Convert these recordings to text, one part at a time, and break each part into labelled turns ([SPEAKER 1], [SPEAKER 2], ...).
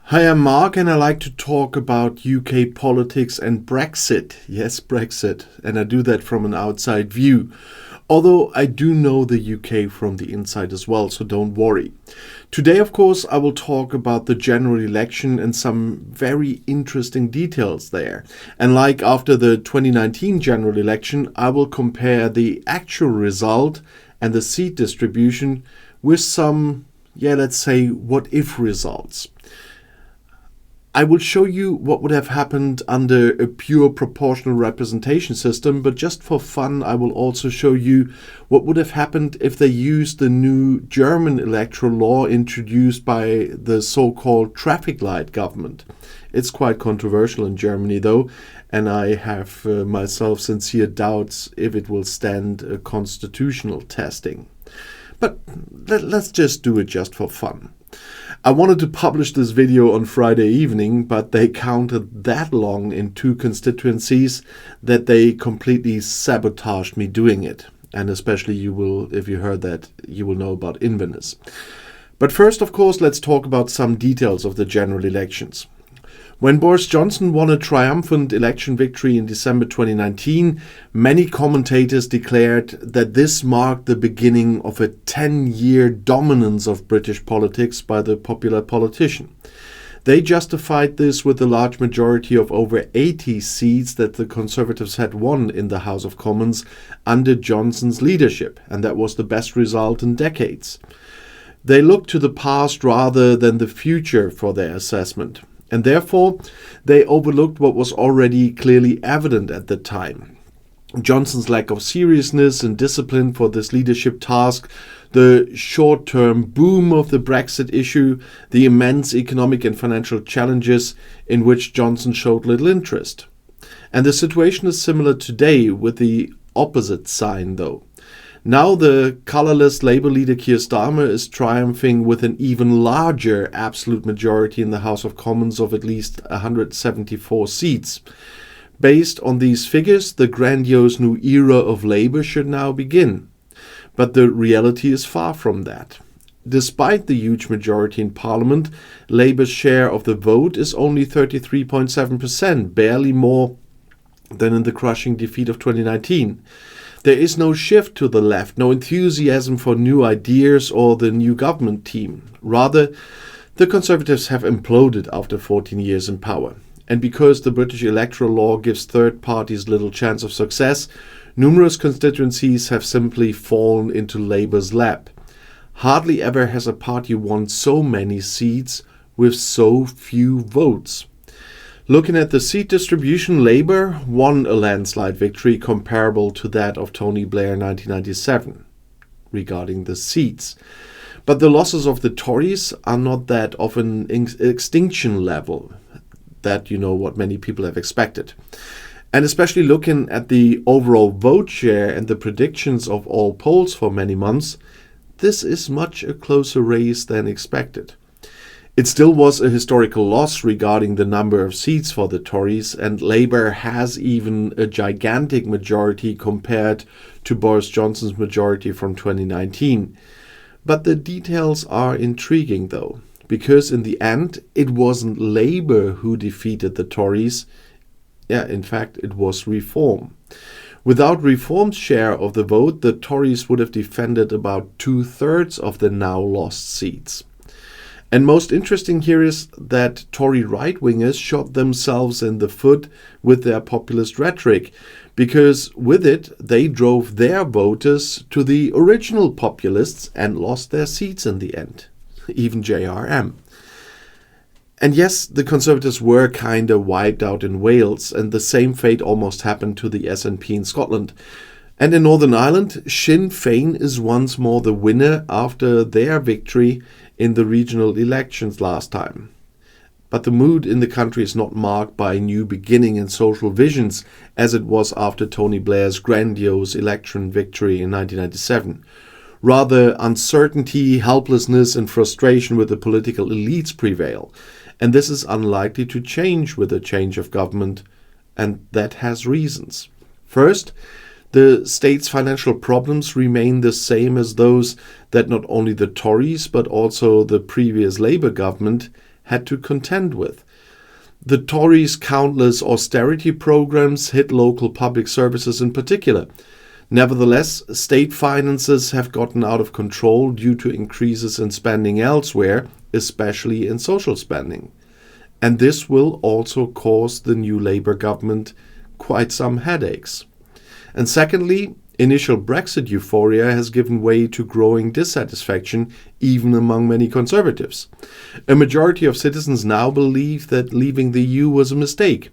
[SPEAKER 1] Hi, I'm Mark, and I like to talk about UK politics and Brexit. Yes, Brexit. And I do that from an outside view. Although I do know the UK from the inside as well, so don't worry. Today, of course, I will talk about the general election and some very interesting details there. And like after the 2019 general election, I will compare the actual result and the seat distribution with some, let's say, what if results. I will show you what would have happened under a pure proportional representation system, but just for fun, I will also show you what would have happened if they used the new German electoral law introduced by the so-called traffic light government. It's quite controversial in Germany, though, and I have myself sincere doubts if it will stand a constitutional testing. But let's just do it just for fun. I wanted to publish this video on Friday evening, but they counted that long in two constituencies that they completely sabotaged me doing it. And especially if you heard that, you will know about Inverness. But first, of course, let's talk about some details of the general elections. When Boris Johnson won a triumphant election victory in December 2019, many commentators declared that this marked the beginning of a 10-year dominance of British politics by the popular politician. They justified this with the large majority of over 80 seats that the Conservatives had won in the House of Commons under Johnson's leadership, and that was the best result in decades. They looked to the past rather than the future for their assessment. And therefore, they overlooked what was already clearly evident at the time. Johnson's lack of seriousness and discipline for this leadership task, the short-term boom of the Brexit issue, the immense economic and financial challenges in which Johnson showed little interest. And the situation is similar today with the opposite sign, though. Now the colourless Labour leader Keir Starmer is triumphing with an even larger absolute majority in the House of Commons of at least 174 seats. Based on these figures, the grandiose new era of Labour should now begin. But the reality is far from that. Despite the huge majority in Parliament, Labour's share of the vote is only 33.7%, barely more than in the crushing defeat of 2019. There is no shift to the left, no enthusiasm for new ideas or the new government team. Rather, the Conservatives have imploded after 14 years in power. And because the British electoral law gives third parties little chance of success, numerous constituencies have simply fallen into Labour's lap. Hardly ever has a party won so many seats with so few votes. Looking at the seat distribution, Labour won a landslide victory comparable to that of Tony Blair in 1997 regarding the seats. But the losses of the Tories are not that of an extinction level, that what many people have expected. And especially looking at the overall vote share and the predictions of all polls for many months, this is much a closer race than expected. It still was a historical loss regarding the number of seats for the Tories, and Labour has even a gigantic majority compared to Boris Johnson's majority from 2019. But the details are intriguing though, because in the end it wasn't Labour who defeated the Tories. In fact, it was Reform. Without Reform's share of the vote, the Tories would have defended about 2/3 of the now lost seats. And most interesting here is that Tory right-wingers shot themselves in the foot with their populist rhetoric, because with it they drove their voters to the original populists and lost their seats in the end, even JRM. And yes, the Conservatives were kinda wiped out in Wales, and the same fate almost happened to the SNP in Scotland. And in Northern Ireland, Sinn Féin is once more the winner after their victory in the regional elections last time. But the mood in the country is not marked by a new beginning in social visions as it was after Tony Blair's grandiose election victory in 1997. Rather, uncertainty, helplessness and frustration with the political elites prevail. And this is unlikely to change with a change of government, and that has reasons. First, the state's financial problems remain the same as those that not only the Tories but also the previous Labour government had to contend with. The Tories' countless austerity programs hit local public services in particular. Nevertheless, state finances have gotten out of control due to increases in spending elsewhere, especially in social spending. And this will also cause the new Labour government quite some headaches. And secondly, initial Brexit euphoria has given way to growing dissatisfaction even among many Conservatives. A majority of citizens now believe that leaving the EU was a mistake.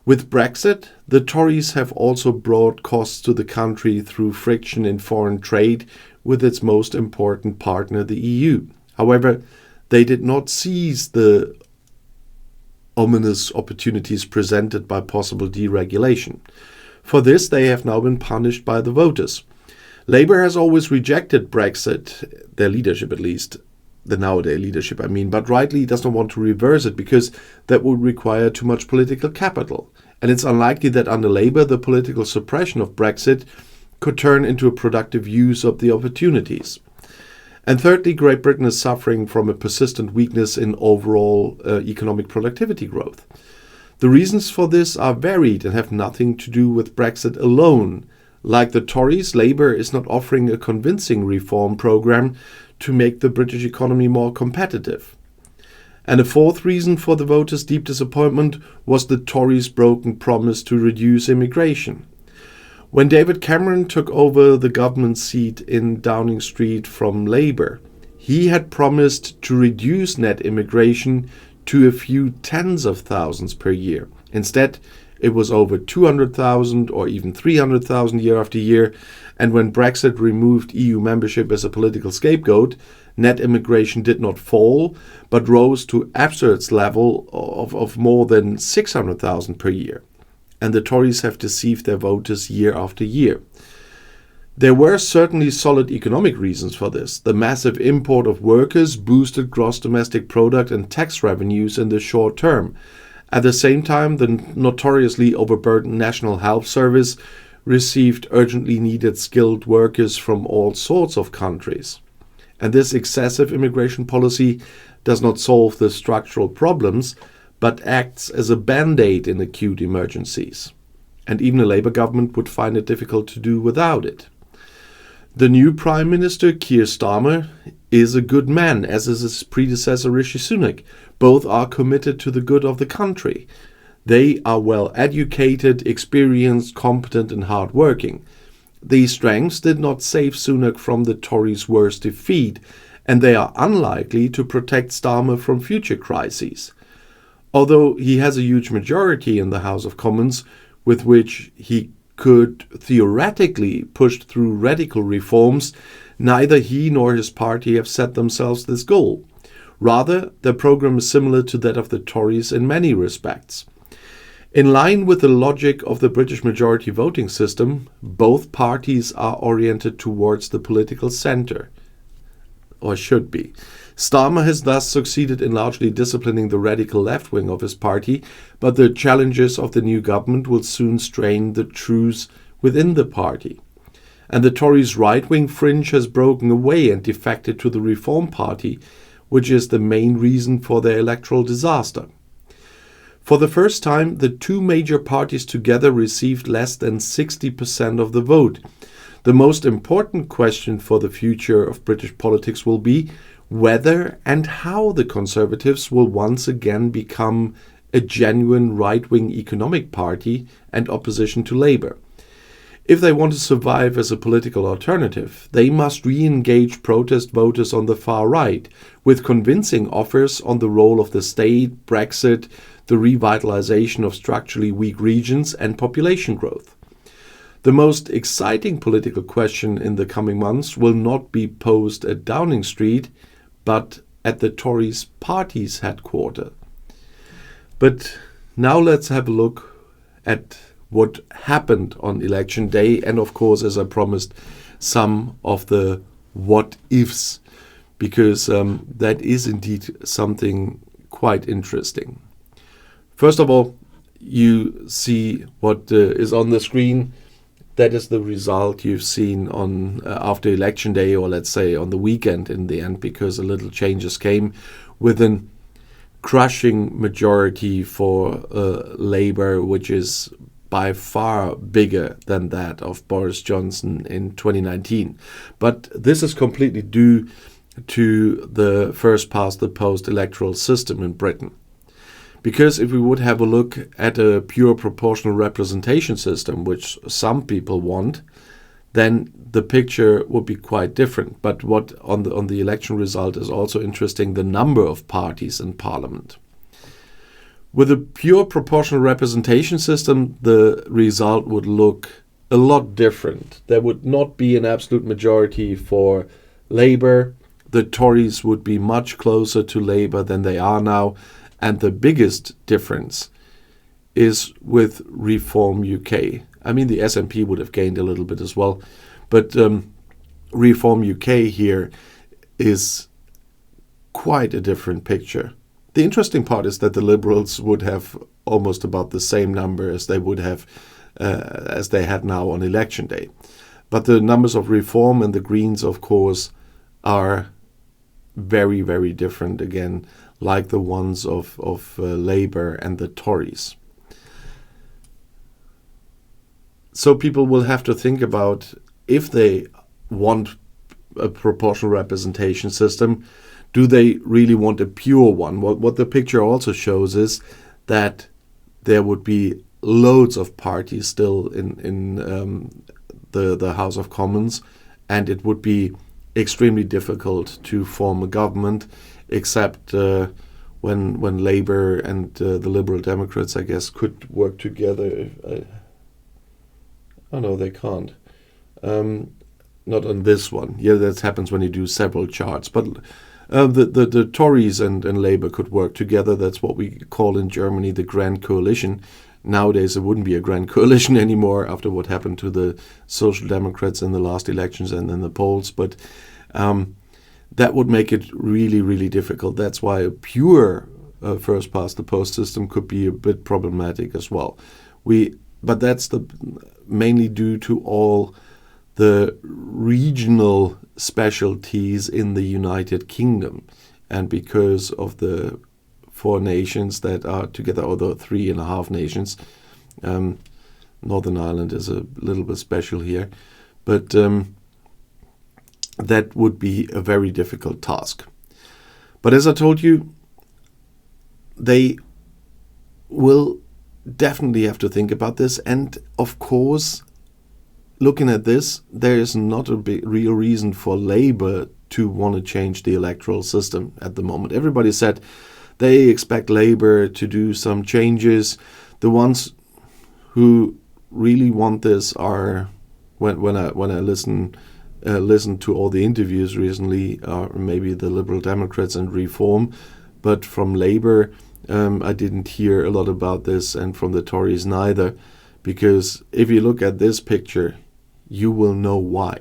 [SPEAKER 1] With Brexit, the Tories have also brought costs to the country through friction in foreign trade with its most important partner, the EU. However, they did not seize the ominous opportunities presented by possible deregulation. For this, they have now been punished by the voters. Labour has always rejected Brexit, their leadership at least, the nowadays leadership I mean, but rightly does not want to reverse it because that would require too much political capital. And it's unlikely that under Labour the political suppression of Brexit could turn into a productive use of the opportunities. And thirdly, Great Britain is suffering from a persistent weakness in overall economic productivity growth. The reasons for this are varied and have nothing to do with Brexit alone. Like the Tories, Labour is not offering a convincing reform programme to make the British economy more competitive. And a fourth reason for the voters' deep disappointment was the Tories' broken promise to reduce immigration. When David Cameron took over the government seat in Downing Street from Labour, he had promised to reduce net immigration to a few tens of thousands per year. Instead, it was over 200,000 or even 300,000 year after year, and when Brexit removed EU membership as a political scapegoat, net immigration did not fall, but rose to absurd level of more than 600,000 per year. And the Tories have deceived their voters year after year. There were certainly solid economic reasons for this. The massive import of workers boosted gross domestic product and tax revenues in the short term. At the same time, the notoriously overburdened National Health Service received urgently needed skilled workers from all sorts of countries. And this excessive immigration policy does not solve the structural problems, but acts as a band-aid in acute emergencies. And even a Labour government would find it difficult to do without it. The new Prime Minister, Keir Starmer, is a good man, as is his predecessor Rishi Sunak. Both are committed to the good of the country. They are well educated, experienced, competent and hard-working. These strengths did not save Sunak from the Tories' worst defeat, and they are unlikely to protect Starmer from future crises. Although he has a huge majority in the House of Commons, with which he could theoretically push through radical reforms, neither he nor his party have set themselves this goal. Rather, their program is similar to that of the Tories in many respects. In line with the logic of the British majority voting system, both parties are oriented towards the political centre, or should be. Starmer has thus succeeded in largely disciplining the radical left wing of his party, but the challenges of the new government will soon strain the truce within the party. And the Tories' right-wing fringe has broken away and defected to the Reform Party, which is the main reason for their electoral disaster. For the first time, the two major parties together received less than 60% of the vote. The most important question for the future of British politics will be whether and how the Conservatives will once again become a genuine right-wing economic party and opposition to Labour. If they want to survive as a political alternative, they must re-engage protest voters on the far right with convincing offers on the role of the state, Brexit, the revitalization of structurally weak regions and population growth. The most exciting political question in the coming months will not be posed at Downing Street, but at the Tories' party's headquarters. But now let's have a look at what happened on election day, and of course, as I promised, some of the what-ifs, because that is indeed something quite interesting. First of all, you see what is on the screen. That is the result you've seen on after election day, or let's say on the weekend in the end, because a little changes came with an crushing majority for Labour, which is by far bigger than that of Boris Johnson in 2019. But this is completely due to the first past the post electoral system in Britain. Because if we would have a look at a pure proportional representation system, which some people want, then the picture would be quite different. But what on the election result is also interesting, the number of parties in parliament. With a pure proportional representation system, the result would look a lot different. There would not be an absolute majority for Labour. The Tories would be much closer to Labour than they are now. And the biggest difference is with Reform UK. I mean, the SNP would have gained a little bit as well. But Reform UK here is quite a different picture. The interesting part is that the Liberals would have almost about the same number as they would have as they had now on election day. But the numbers of Reform and the Greens, of course, are very, very different again, like the ones of Labour and the Tories. So people will have to think about if they want a proportional representation system, do they really want a pure one? What the picture also shows is that there would be loads of parties still in the House of Commons, and it would be extremely difficult to form a government, except when Labour and the Liberal Democrats, I guess, could work together. Oh no, they can't. Not on this one. Yeah, that happens when you do several charts. But the Tories and Labour could work together. That's what we call in Germany the Grand Coalition. Nowadays, it wouldn't be a Grand Coalition anymore after what happened to the Social Democrats in the last elections and in the polls. But that would make it really, really difficult. That's why a pure first past the post system could be a bit problematic as well. But that's mainly due to all the regional specialties in the United Kingdom, and because of the 4 nations that are together, or the 3.5 nations. Northern Ireland is a little bit special here, but that would be a very difficult task. But as I told you, they will definitely have to think about this, and of course, looking at this, there is not a real reason for Labour to want to change the electoral system at the moment. Everybody said they expect Labour to do some changes. The ones who really want this are, when I listen to all the interviews recently, are maybe the Liberal Democrats and Reform, but from Labour I didn't hear a lot about this, and from the Tories neither, because if you look at this picture, you will know why.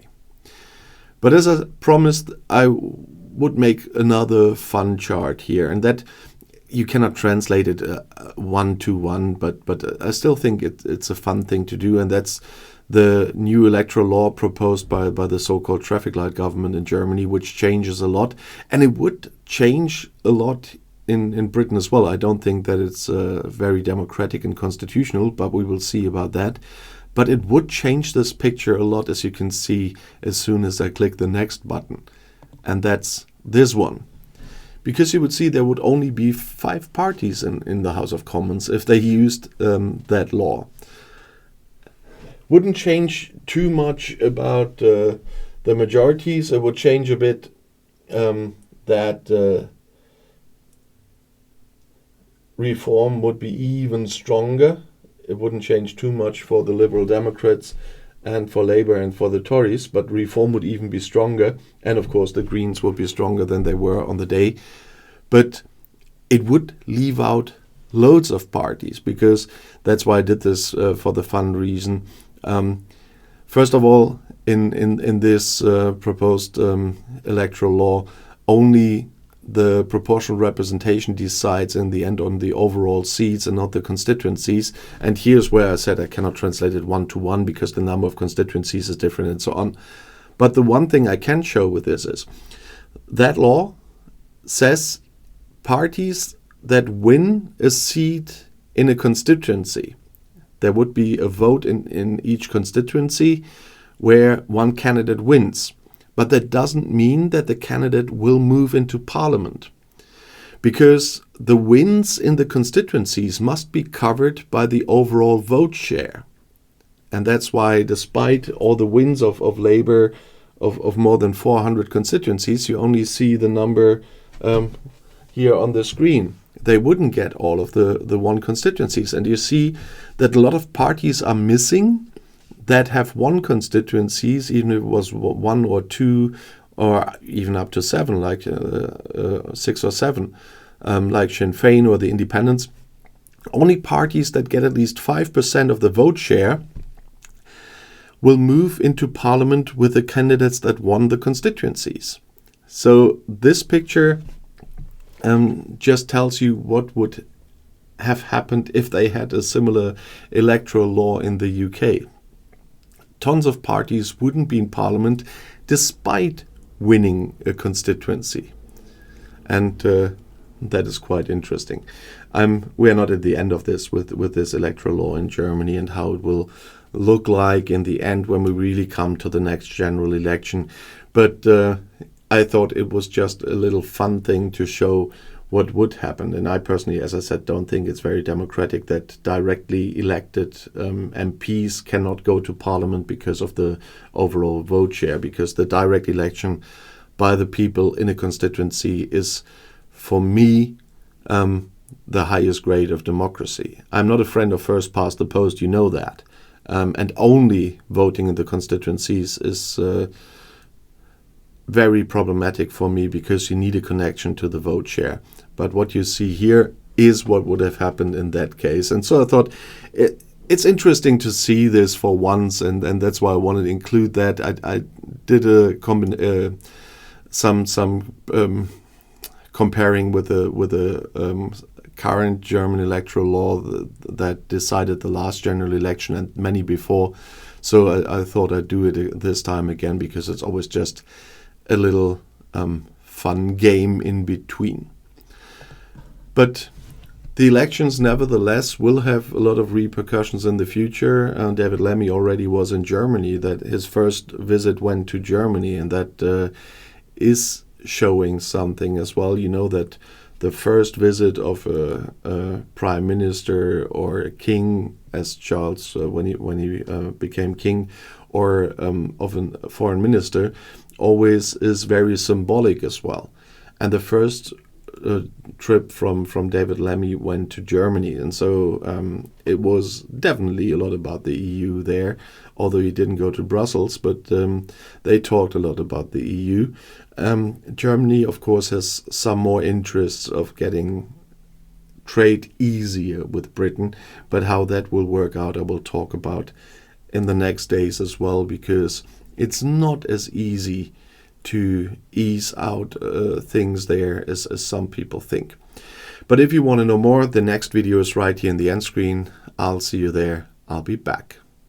[SPEAKER 1] But as I promised, I would make another fun chart here, and that you cannot translate it 1-to-1, but I still think it's a fun thing to do, and that's the new electoral law proposed by the so-called traffic light government in Germany, which changes a lot, and it would change a lot in Britain as well. I don't think that it's very democratic and constitutional, but we will see about that. But it would change this picture a lot, as you can see as soon as I click the next button. And that's this one. Because you would see there would only be 5 parties in the House of Commons if they used that law. Wouldn't change too much about the majorities. It would change a bit that Reform would be even stronger. It wouldn't change too much for the Liberal Democrats and for Labour and for the Tories, but Reform would even be stronger. And of course, the Greens would be stronger than they were on the day. But it would leave out loads of parties, because that's why I did this for the fun reason. First of all, in this proposed electoral law, only the proportional representation decides in the end on the overall seats and not the constituencies. And here's where I said I cannot translate it 1-to-1 because the number of constituencies is different and so on. But the one thing I can show with this is that law says parties that win a seat in a constituency. There would be a vote in each constituency where one candidate wins. But that doesn't mean that the candidate will move into parliament, because the wins in the constituencies must be covered by the overall vote share. And that's why, despite all the wins of Labour of more than 400 constituencies, you only see the number here on the screen. They wouldn't get all of the won constituencies. And you see that a lot of parties are missing that have won constituencies, even if it was 1 or 2 or even up to 7, like 6 or 7, like Sinn Féin or the Independents. Only parties that get at least 5% of the vote share will move into parliament with the candidates that won the constituencies. So this picture just tells you what would have happened if they had a similar electoral law in the UK. Tons of parties wouldn't be in parliament despite winning a constituency. And that is quite interesting. We are not at the end of this with this electoral law in Germany and how it will look like in the end when we really come to the next general election. But I thought it was just a little fun thing to show what would happen. And I personally, as I said, don't think it's very democratic that directly elected MPs cannot go to parliament because of the overall vote share, because the direct election by the people in a constituency is, for me, the highest grade of democracy. I'm not a friend of first past the post, you know that. And only voting in the constituencies is very problematic for me, because you need a connection to the vote share. But what you see here is what would have happened in that case. And so I thought it's interesting to see this for once, and that's why I wanted to include that. I did some comparing with the current German electoral law that decided the last general election and many before. So I thought I'd do it this time again, because it's always just a little fun game in between. But the elections, nevertheless, will have a lot of repercussions in the future. David Lammy already was in Germany. That his first visit went to Germany, and that is showing something as well. You know that the first visit of a prime minister or a king, as Charles when he became king, or of a foreign minister, always is very symbolic as well. And the first trip from David Lammy went to Germany, and so it was definitely a lot about the EU there, although he didn't go to Brussels, but they talked a lot about the EU. Germany, of course, has some more interests of getting trade easier with Britain, but how that will work out I will talk about in the next days as well, because it's not as easy to ease out things there as some people think. But if you want to know more, the next video is right here in the end screen. I'll see you there. I'll be back.